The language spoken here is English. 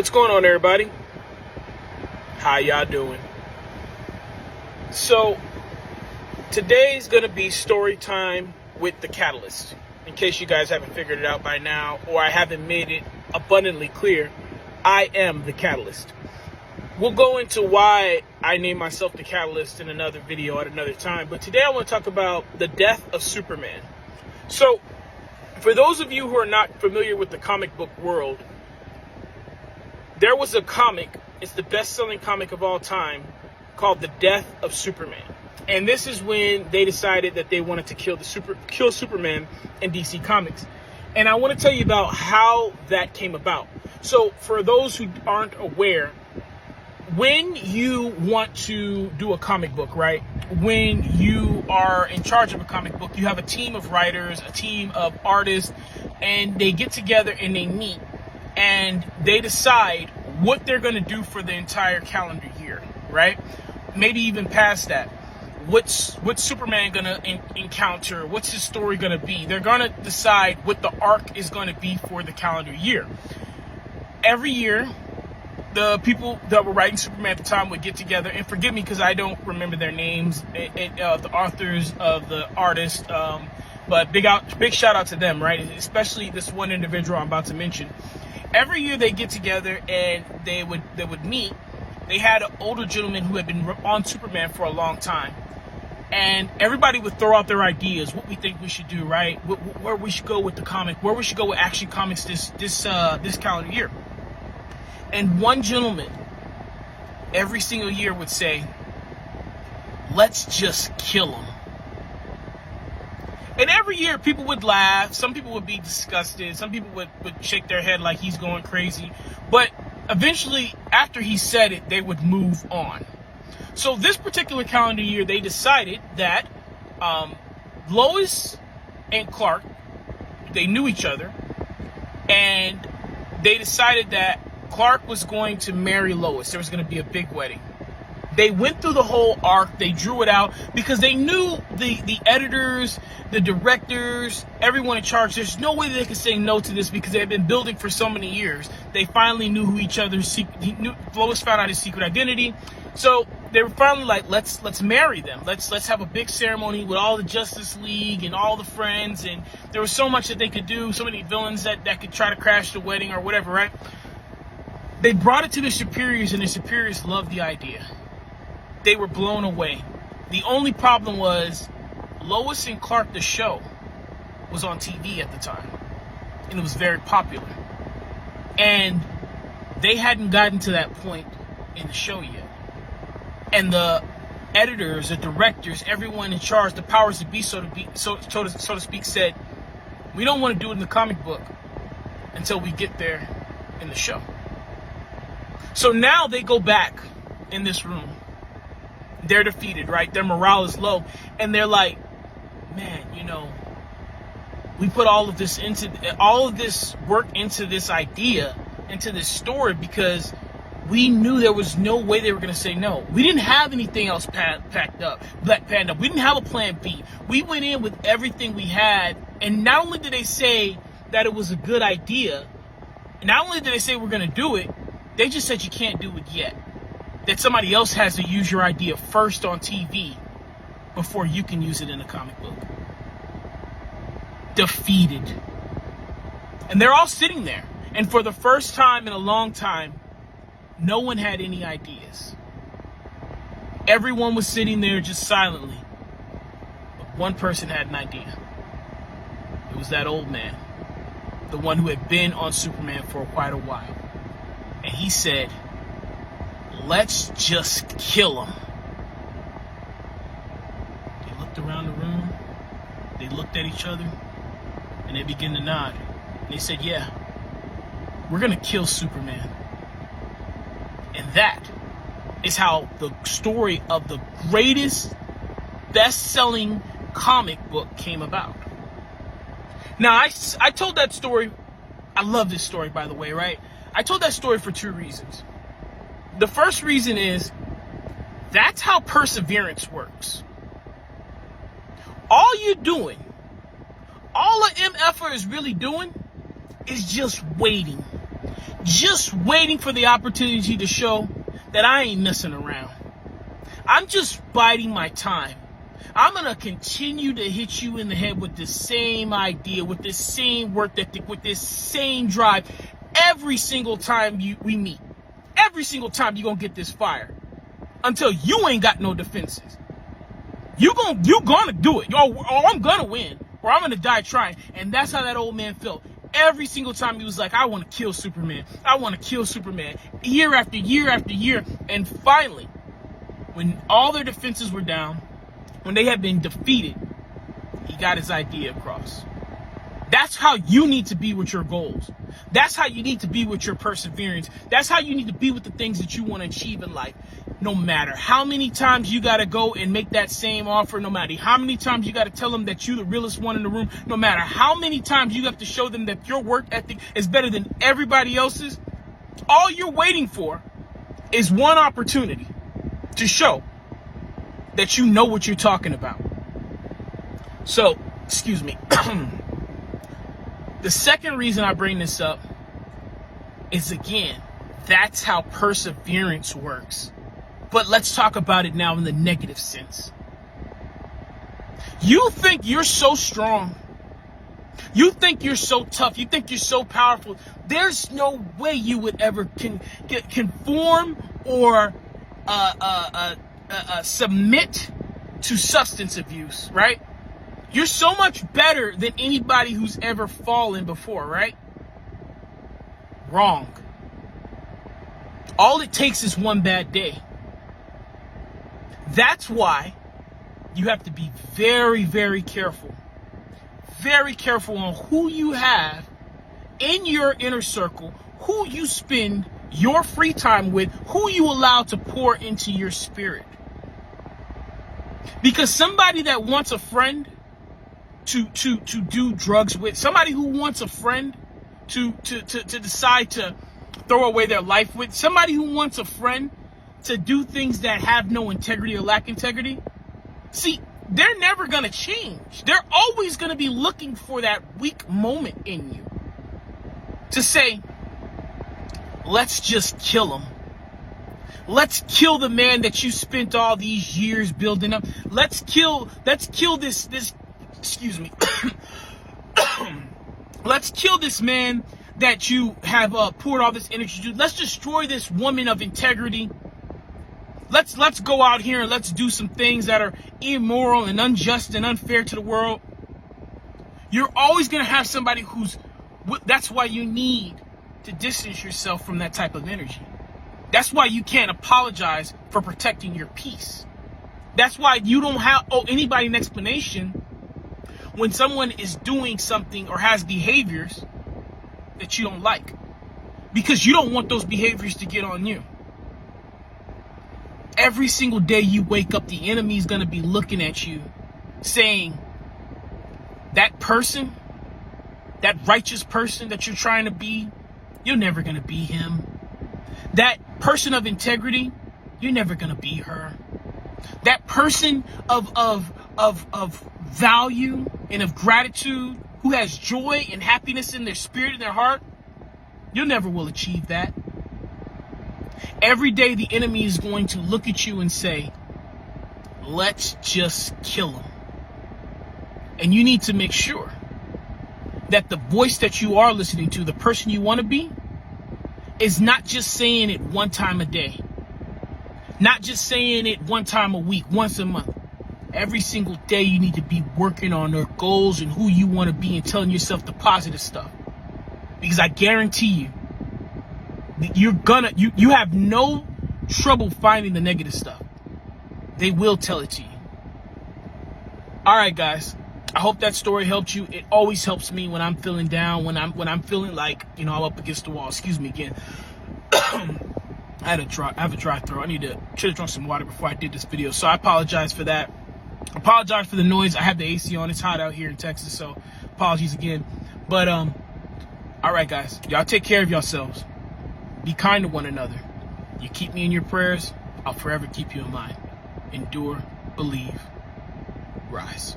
What's going on, everybody? How y'all doing? So today's gonna be story time with the Catalyst. In case you guys haven't figured it out by now, or I haven't made it abundantly clear, I am the Catalyst. We'll go into why I named myself the Catalyst in another video at another time, but today I want to talk about the death of Superman. So, for those of you who are not familiar with the comic book world, there was a comic, it's the best-selling comic of all time, called The Death of Superman. And this is when they decided that they wanted to kill Superman in DC Comics. And I want to tell you about how that came about. So, for those who aren't aware, when you want to do a comic book, right? When you are in charge of a comic book, you have a team of writers, a team of artists, and they get together and they meet. And they decide what they're going to do for the entire calendar year, right? Maybe even past that. What's Superman going to encounter? What's his story going to be? They're going to decide what the arc is going to be for the calendar year. Every year, the people that were writing Superman at the time would get together, and forgive me because I don't remember their names, the authors of the artists, but big shout out to them, right? Especially this one individual I'm about to mention. Every year they get together and they would meet. They had an older gentleman who had been on Superman for a long time, and everybody would throw out their ideas, what we think we should do, right? Where we should go with the comic, where we should go with Action Comics this calendar year. And one gentleman every single year would say, "Let's just kill him." And every year people would laugh, some people would be disgusted, some people would shake their head like he's going crazy. But eventually, after he said it, they would move on. So this particular calendar year, they decided that Lois and Clark, they knew each other, and they decided that Clark was going to marry Lois. There was going to be a big wedding. They went through the whole arc. They drew it out because they knew the editors, the directors, everyone in charge. There's no way they could say no to this because they had been building for so many years. They finally knew who each other's Lois found out his secret identity. So they were finally like, let's marry them. Let's have a big ceremony with all the Justice League and all the friends. And there was so much that they could do, so many villains that could try to crash the wedding or whatever, right? They brought it to their superiors, and their superiors loved the idea. They were blown away. The only problem was Lois and Clark, the show, was on TV at the time, and it was very popular. And they hadn't gotten to that point in the show yet. And the editors, the directors, everyone in charge, the powers that be, so to speak, said, "We don't want to do it in the comic book until we get there in the show." So now they go back in this room. They're defeated, right? Their morale is low. And they're like, "Man, we put all of this work into this idea, into this story, because we knew there was no way they were going to say no. We didn't have anything else packed up. We didn't have a plan B. We went in with everything we had. And not only did they say that it was a good idea, not only did they say we're going to do it, they just said you can't do it yet. That somebody else has to use your idea first on TV before you can use it in a comic book." Defeated. And they're all sitting there. And for the first time in a long time, no one had any ideas. Everyone was sitting there just silently. But one person had an idea. It was that old man. The one who had been on Superman for quite a while. And he said, "Let's just kill him." They looked around the room. They looked at each other. And they began to nod. And they said, "Yeah, we're going to kill Superman." And that is how the story of the greatest best-selling comic book came about. Now, I told that story. I love this story, by the way, right? I told that story for two reasons. The first reason is that's how perseverance works. All you're doing, all a MFer is really doing is just waiting. just waiting for the opportunity to show that I ain't messing around. I'm just biding my time. I'm going to continue to hit you in the head with the same idea, with this same work ethic, with this same drive every single time we meet. Every single time you're going to get this fire until you ain't got no defenses. You gonna do it. Or I'm going to win, or I'm going to die trying. And that's how that old man felt. Every single time he was like, I want to kill Superman. I want to kill Superman. Year after year after year. And finally, when all their defenses were down, when they had been defeated, he got his idea across. That's how you need to be with your goals. That's how you need to be with your perseverance. That's how you need to be with the things that you want to achieve in life. No matter how many times you got to go and make that same offer, no matter how many times you got to tell them that you're the realest one in the room, no matter how many times you have to show them that your work ethic is better than everybody else's, all you're waiting for is one opportunity to show that you know what you're talking about. So, excuse me. The second reason I bring this up is, again, that's how perseverance works. But let's talk about it now in the negative sense. You think you're so strong. You think you're so tough. You think you're so powerful. There's no way you would ever conform or submit to substance abuse, right? You're so much better than anybody who's ever fallen before, right? Wrong. All it takes is one bad day. That's why you have to be very, very careful. Very careful on who you have in your inner circle, who you spend your free time with, who you allow to pour into your spirit. Because somebody that wants a friend to do drugs with, somebody who wants a friend to decide to throw away their life with, somebody who wants a friend to do things that have no integrity or lack integrity, see, they're never going to change. They're always going to be looking for that weak moment in you to say, let's just kill him. Let's kill the man that you spent all these years building up. Let's kill this excuse me. Let's kill this man that you have poured all this energy to. Let's destroy this woman of integrity. Let's go out here and let's do some things that are immoral and unjust and unfair to the world. You're always going to have somebody that's why you need to distance yourself from that type of energy. That's why you can't apologize for protecting your peace. That's why you don't owe anybody an explanation when someone is doing something or has behaviors that you don't like, because you don't want those behaviors to get on you. Every single day you wake up, the enemy is going to be looking at you saying, that person, that righteous person that you're trying to be, you're never going to be him. That person of integrity, you're never going to be her. That person of value and of gratitude, who has joy and happiness in their spirit and their heart, you never will achieve that. Every day the enemy is going to look at you and say, let's just kill him. And you need to make sure that the voice that you are listening to, the person you want to be, is not just saying it one time a day. Not just saying it one time a week, once a month. Every single day you need to be working on your goals and who you want to be and telling yourself the positive stuff. Because I guarantee you, you have no trouble finding the negative stuff. They will tell it to you. All right, guys. I hope that story helped you. It always helps me when I'm feeling down, when I'm feeling like, I'm up against the wall. Excuse me again. I have a dry throat. Should have drunk some water before I did this video. So I apologize for that. Apologize for the noise. I have the AC on. It's hot out here in Texas, so apologies again. But all right, guys. Y'all take care of yourselves. Be kind to one another. You keep me in your prayers, I'll forever keep you in mind. Endure, believe, rise.